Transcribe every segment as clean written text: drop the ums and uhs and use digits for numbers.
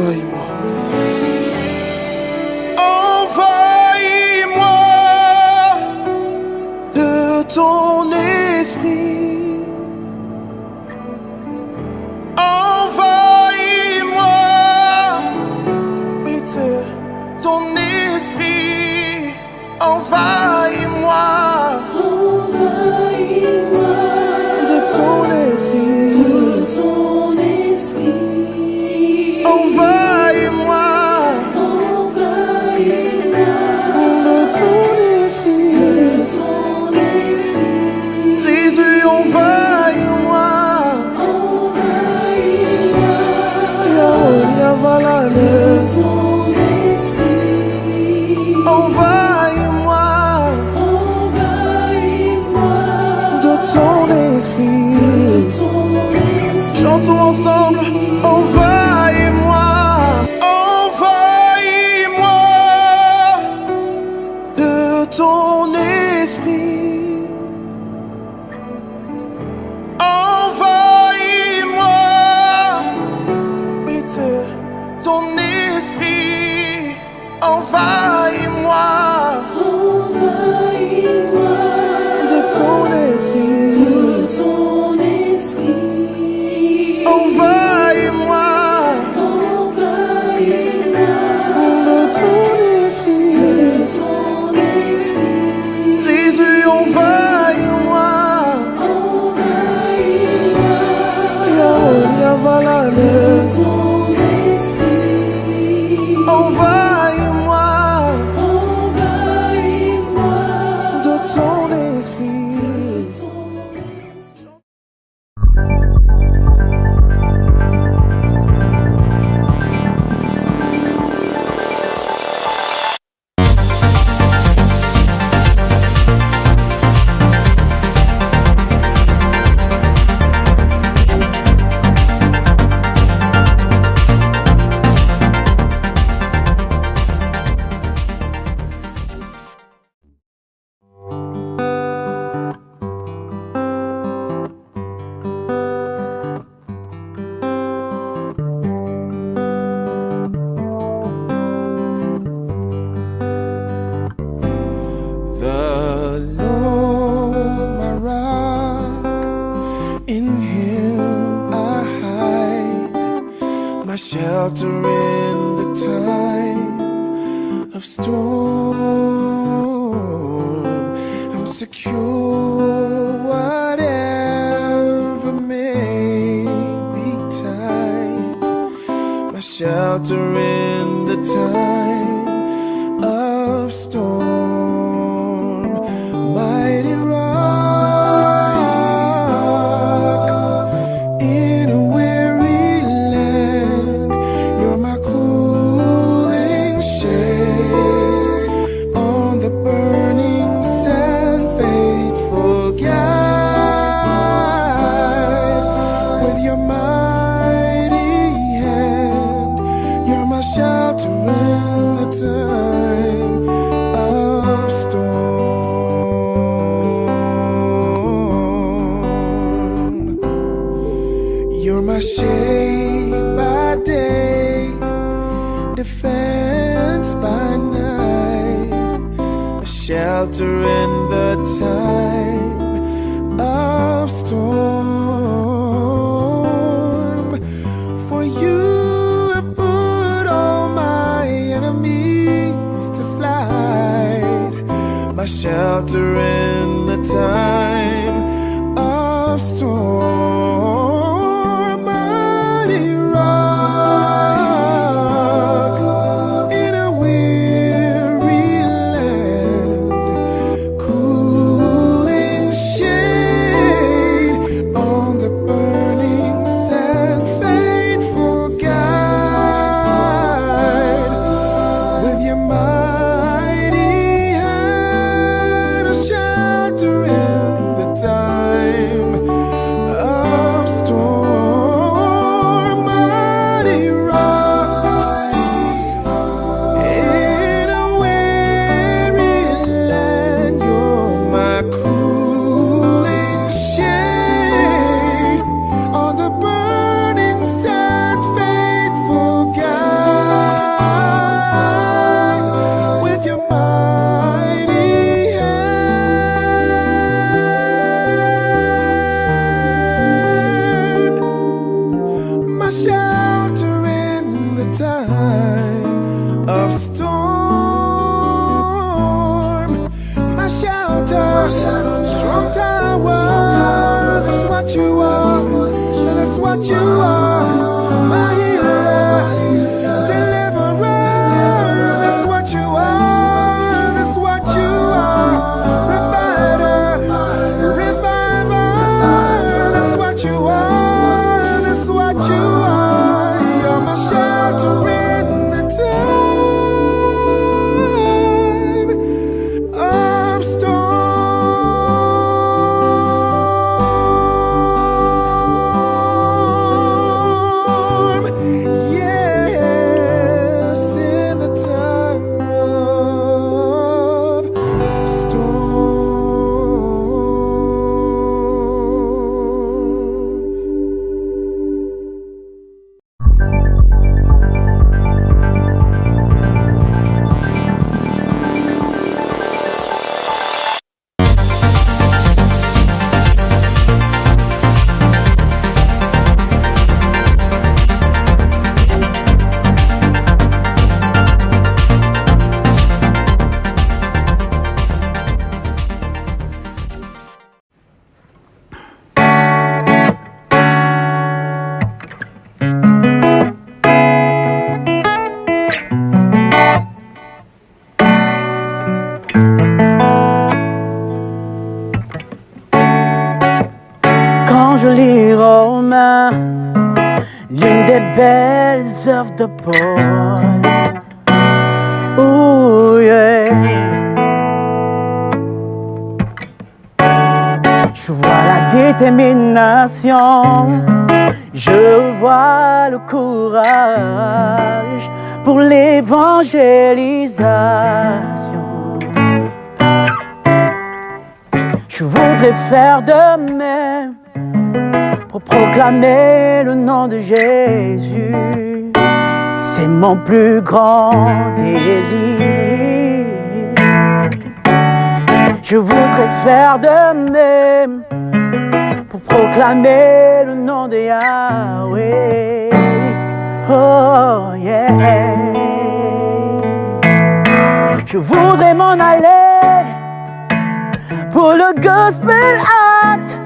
envahis-moi. Envahis-moi de ton esprit. Envahis-moi de ton esprit. Envahis-moi De ton esprit. Envahis-moi De ton esprit. Jésus, envahis-moi. Yahweh, Yavalane. Envahis-moi De ton esprit. Chantons ensemble. Envahis-moi. Envahis-moi de ton esprit. Envahis-moi de ton esprit. Envahis-moi De ton esprit. envahis-moi De ton esprit. Jésus, envahis-moi. Yahweh, Yavalane. Envahis-moi De ton esprit. The Lord, my rock, in Him I hide, my shelter in the time of storm. I'm secure, whatever may betide, my shelter in the time of storm. Mighty rock in a weary land, you're my cooling shade on the burning sand, faithful guide. With your mighty hand, you're my shelter in the time of storm. You're my shade by day, defense by night, a shelter in the time of storm. For you have put all my enemies to flight, my shelter in the time of storm. Mighty rock in a weary land, cooling shade on the burning sand, faithful guide. With your mighty hand, a shelter in what you are. My healer, deliverer, that's what you are. That's what you are. Provider, reviver, that's what you are. That's what you are. You're my shelter in the time of storm. Yes, in the time of Quand je lis Romains, l'une des belles œuvres de Paul. Oh yeah. Je vois la détermination, je vois le courage pour l'évangélisation. Je voudrais faire de même pour proclamer le nom de Jésus. C'est mon plus grand désir. Je voudrais faire de même pour proclamer le nom de Yahweh. Oh yeah. Je voudrais m'en aller pour le gospel act.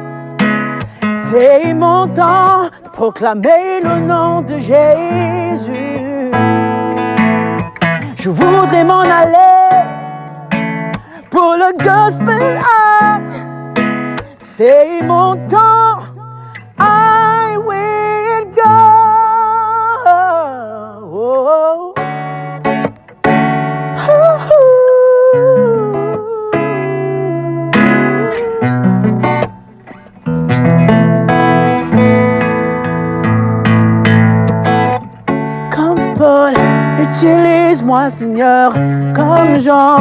C'est mon temps de proclamer le nom de Jésus. Je voudrais m'en aller pour le gospel act. C'est mon temps. I will go. Oh. Utilise-moi, Seigneur, comme Jean.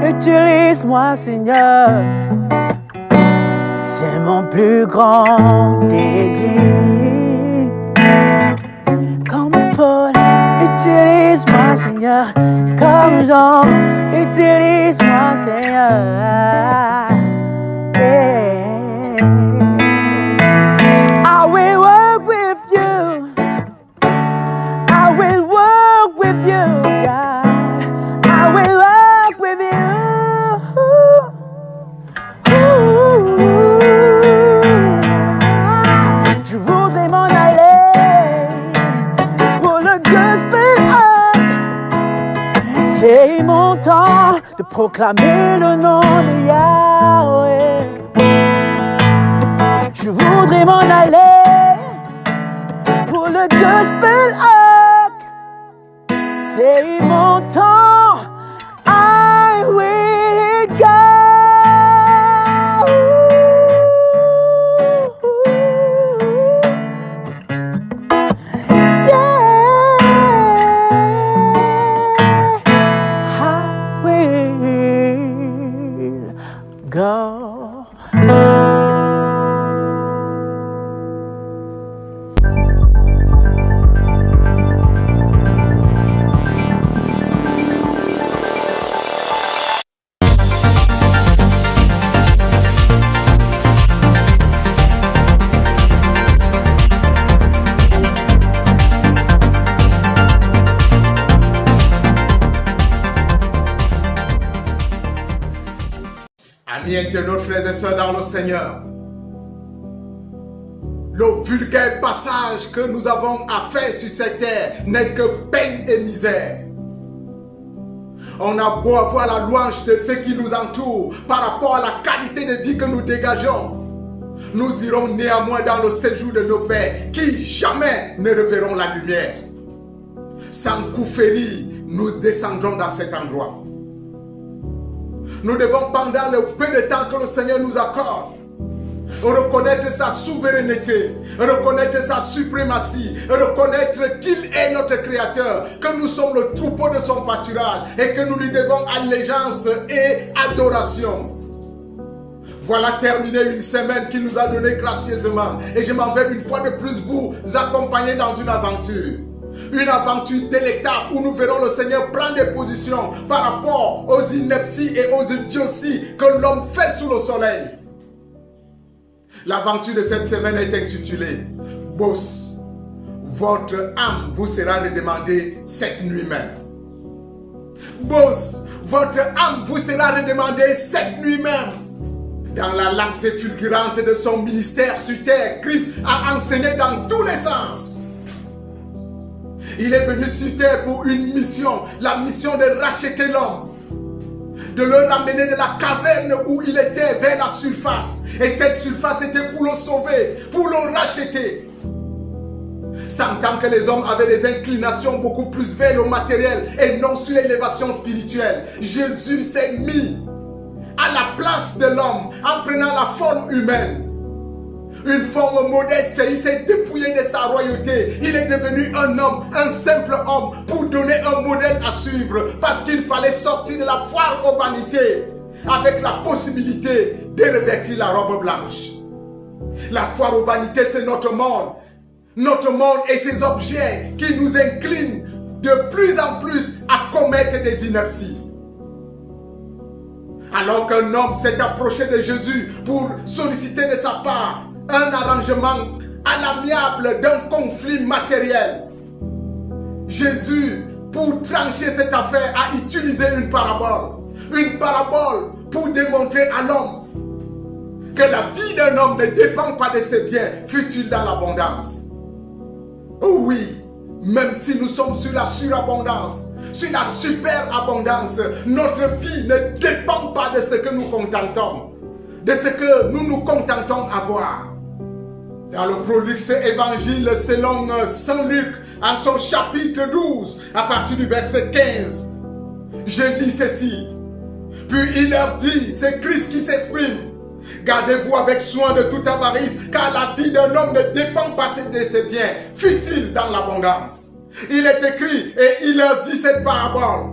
Utilise-moi, Seigneur. C'est mon plus grand désir. Comme Paul, utilise-moi, Seigneur, comme Jean. Utilise-moi, Seigneur. Yeah. I will work with you. I will work with you, God. I will walk with you. Je voudrais m'en aller pour le gospel act. C'est mon temps de proclamer le nom de Yahweh. Je voudrais m'en aller pour le gospel act. C'est mon temps, I will go. Yeah, I will go. Amis internautes, frères et sœurs dans le Seigneur, Le vulgaire passage que nous avons à faire sur cette terre n'est que peine et misère. On a beau avoir la louange de ceux qui nous entourent par rapport à la qualité de vie que nous dégageons. Nous irons néanmoins dans le séjour de nos pères qui jamais ne reverront la lumière. Sans coup féri, nous descendrons dans cet endroit. Nous devons, pendant le peu de temps que le Seigneur nous accorde, reconnaître sa souveraineté, reconnaître sa suprématie, reconnaître qu'il est notre créateur, que nous sommes le troupeau de son pâturage et que nous lui devons allégeance et adoration. Voilà terminé une semaine qu'il nous a donné gracieusement et je m'en vais une fois de plus vous accompagner dans une aventure. Une aventure délectable où nous verrons le Seigneur prendre des positions par rapport aux inepties et aux idioties que l'homme fait sous le soleil. L'aventure de cette semaine est intitulée « Boss, votre âme vous sera redemandée cette nuit même. » Boss, votre âme vous sera redemandée cette nuit même. Dans la lancée fulgurante de son ministère sur terre, Christ a enseigné dans tous les sens. Il est venu sur terre pour une mission, la mission de racheter l'homme, de le ramener de la caverne où il était vers la surface. Et cette surface était pour le sauver, pour le racheter. Sentant que les hommes avaient des inclinations beaucoup plus vers le matériel et non sur l'élévation spirituelle, Jésus s'est mis à la place de l'homme en prenant la forme humaine. Une forme modeste, il s'est dépouillé de sa royauté. Il est devenu un homme, un simple homme, pour donner un modèle à suivre. Parce qu'il fallait sortir de la foire aux vanités, avec la possibilité de revêtir la robe blanche. La foire aux vanités, c'est notre monde. Notre monde et ses objets qui nous inclinent de plus en plus à commettre des inepties. Alors qu'un homme s'est approché de Jésus pour solliciter de sa part un arrangement à l'amiable d'un conflit matériel, Jésus, pour trancher cette affaire, a utilisé une parabole. Une parabole pour démontrer à l'homme que la vie d'un homme ne dépend pas de ses biens, fut-il dans l'abondance. Oh oui, même si nous sommes sur la surabondance, sur la superabondance, notre vie ne dépend pas de ce que nous contentons, de ce que nous nous contentons avoir. Dans le prolixe évangile selon Saint Luc, en son chapitre 12, à partir du verset 15, je lis ceci. Puis il leur dit, c'est Christ qui s'exprime, gardez-vous avec soin de toute avarice, car la vie d'un homme ne dépend pas de ses biens, fut-il dans l'abondance. Il est écrit, et il leur dit cette parabole.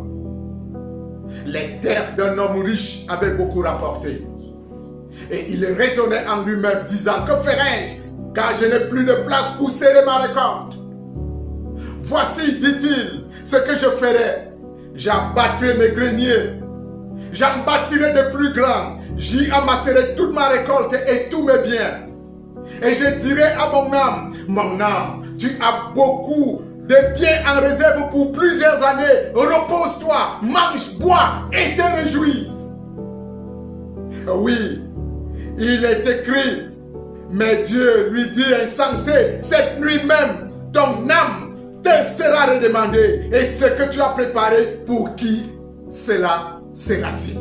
Les terres d'un homme riche avaient beaucoup rapporté. Et il raisonnait en lui-même, disant, que ferai-je, car je n'ai plus de place pour serrer ma récolte. Voici, dit-il, ce que je ferai. J'abattrai mes greniers, j'en bâtirai de plus grands, j'y amasserai toute ma récolte et tous mes biens. Et je dirai à mon âme, tu as beaucoup de biens en réserve pour plusieurs années. Repose-toi, mange, bois et te réjouis. Oui, il est écrit, mais Dieu lui dit insensé, cette nuit même, ton âme te sera redemandée. Et ce que tu as préparé, pour qui cela sera-t-il?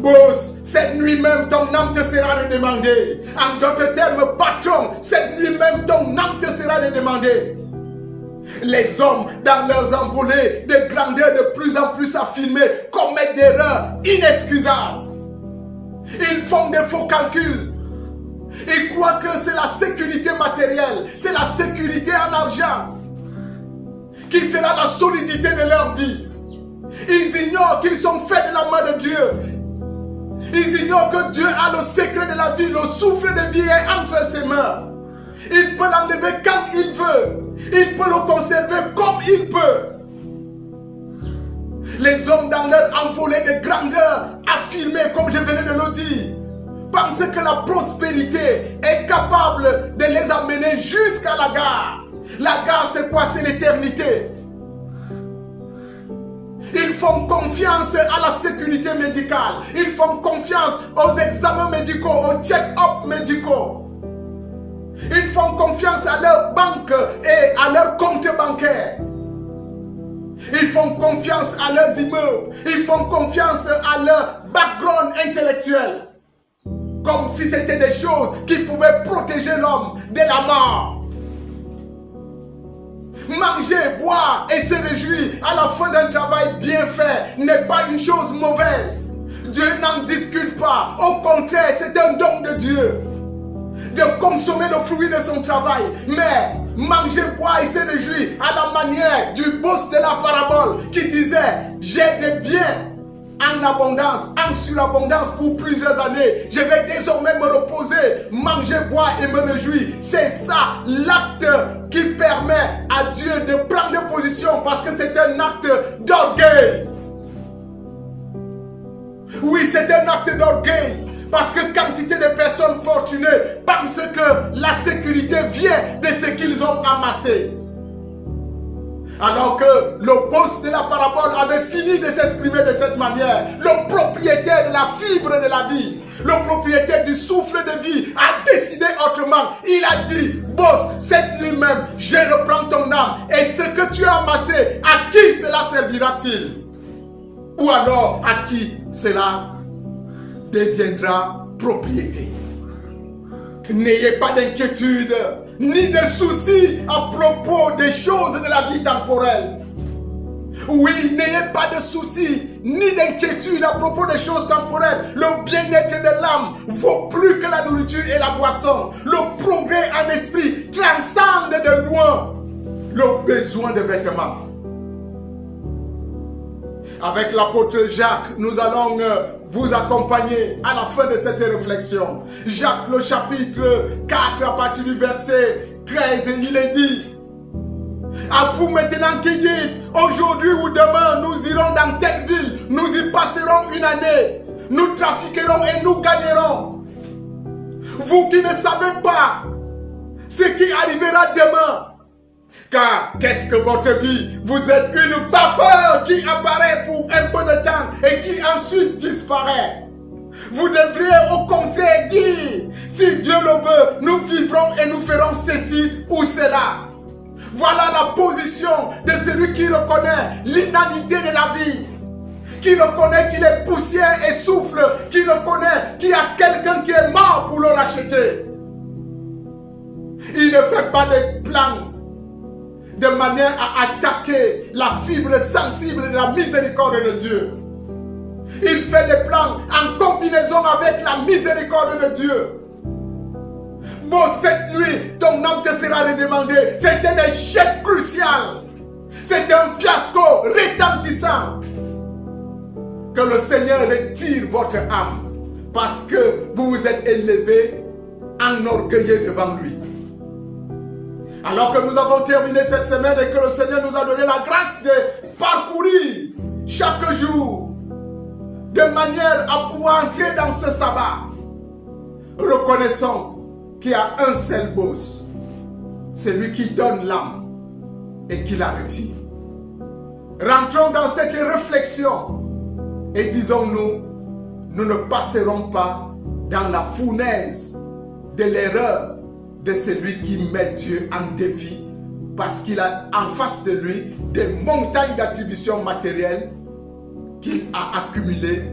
Boss, cette nuit même, ton âme te sera redemandée. En d'autres termes, patron, cette nuit même, ton âme te sera redemandée. Les hommes, dans leurs envolées de grandeur de plus en plus affirmées, commettent des erreurs inexcusables. Ils font des faux calculs. Ils croient que c'est la sécurité matérielle, c'est la sécurité en argent qui fera la solidité de leur vie. Ils ignorent qu'ils sont faits de la main de Dieu. Ils ignorent que Dieu a le secret de la vie, le souffle de vie est entre ses mains. Il peut l'enlever quand il veut. Il peut le conserver comme il peut. Les hommes dans leur envolée de grandeur affirmée, comme je venais de le dire, pensent que la prospérité est capable de les amener jusqu'à la gare. La gare, c'est quoi? C'est l'éternité. Ils font confiance à la sécurité médicale. Ils font confiance aux examens médicaux, aux check-up médicaux. Ils font confiance à leur banque et à leur compte bancaire. Ils font confiance à leurs immeubles. Ils font confiance à leur background intellectuel. Comme si c'était des choses qui pouvaient protéger l'homme de la mort. Manger, boire et se réjouir à la fin d'un travail bien fait n'est pas une chose mauvaise. Dieu n'en discute pas. Au contraire, c'est un don de Dieu de consommer le fruit de son travail. Mais manger, boire et se réjouir à la manière du boss de la parabole qui disait « J'ai des biens en abondance, en surabondance pour plusieurs années. Je vais désormais me reposer, manger, boire et me réjouir. » C'est ça l'acte qui permet à Dieu de prendre position parce que c'est un acte d'orgueil. Oui, c'est un acte d'orgueil. Parce que quantité de personnes fortunées pensent que la sécurité vient de ce qu'ils ont amassé. Alors que le boss de la parabole avait fini de s'exprimer de cette manière. Le propriétaire de la fibre de la vie, le propriétaire du souffle de vie a décidé autrement. Il a dit, boss, cette nuit même, je reprends ton âme. Et ce que tu as amassé, à qui cela servira-t-il? Ou alors, à qui cela deviendra propriété? N'ayez pas d'inquiétude ni de soucis à propos des choses de la vie temporelle. Oui, n'ayez pas de soucis ni d'inquiétude à propos des choses temporelles. Le bien-être de l'âme vaut plus que la nourriture et la boisson. Le progrès en esprit transcende de loin le besoin de vêtements. Avec l'apôtre Jacques, nous allons vous accompagner à la fin de cette réflexion. Jacques, le chapitre 4, à partir du verset 13, il est dit: à vous maintenant qui dites, aujourd'hui ou demain, nous irons dans telle ville, nous y passerons une année, nous trafiquerons et nous gagnerons. Vous qui ne savez pas ce qui arrivera demain. Car qu'est-ce que votre vie? Vous êtes une vapeur qui apparaît pour un peu de temps et qui ensuite disparaît. Vous devriez au contraire dire, si Dieu le veut, nous vivrons et nous ferons ceci ou cela. Voilà la position de celui qui reconnaît l'inanité de la vie, qui reconnaît qu'il est poussière et souffle, qui reconnaît qu'il y a quelqu'un qui est mort pour le racheter. Il ne fait pas de plan de manière à attaquer la fibre sensible de la miséricorde de Dieu. Il fait des plans en combinaison avec la miséricorde de Dieu. Bon, cette nuit, ton âme te sera redemandée. C'est un échec crucial. C'est un fiasco retentissant. Que le Seigneur retire votre âme parce que vous vous êtes élevé enorgueillé devant lui. Alors que nous avons terminé cette semaine et que le Seigneur nous a donné la grâce de parcourir chaque jour de manière à pouvoir entrer dans ce sabbat, reconnaissons qu'il y a un seul boss, celui qui donne l'âme et qui la retire. Rentrons dans cette réflexion et disons-nous, nous ne passerons pas dans la fournaise de l'erreur de celui qui met Dieu en défi parce qu'il a en face de lui des montagnes d'attributions matérielles qu'il a accumulées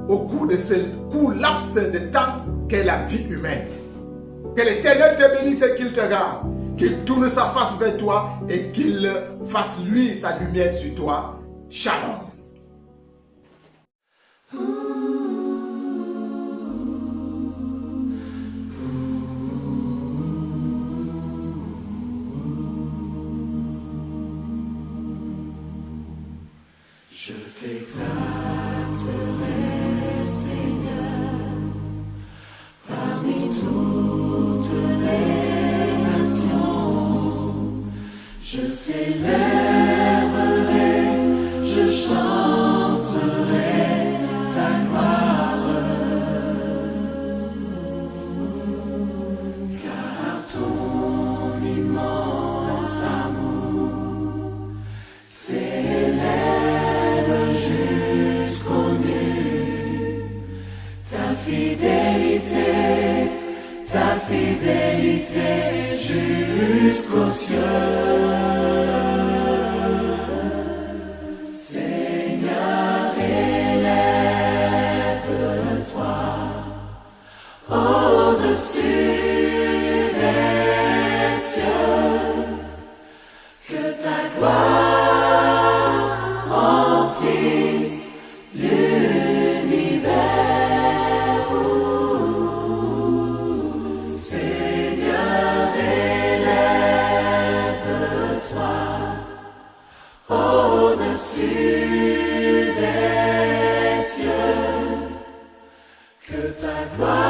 au cours de ce court laps de temps qu'est la vie humaine. Que l'Éternel te bénisse et qu'il te garde, qu'il tourne sa face vers toi et qu'il fasse lui sa lumière sur toi. Shalom. Je t'exalterai, Seigneur, parmi toutes les nations. Je célébrerai, je chanterai ta gloire, car ton immense amour s'élève jusqu'aux nues. Ta fidélité jusqu'aux cieux. Seigneur, élève-toi au-dessus des cieux, que ta gloire remplisse l'univers. Seigneur, élève-toi au-dessus des cieux, que ta gloire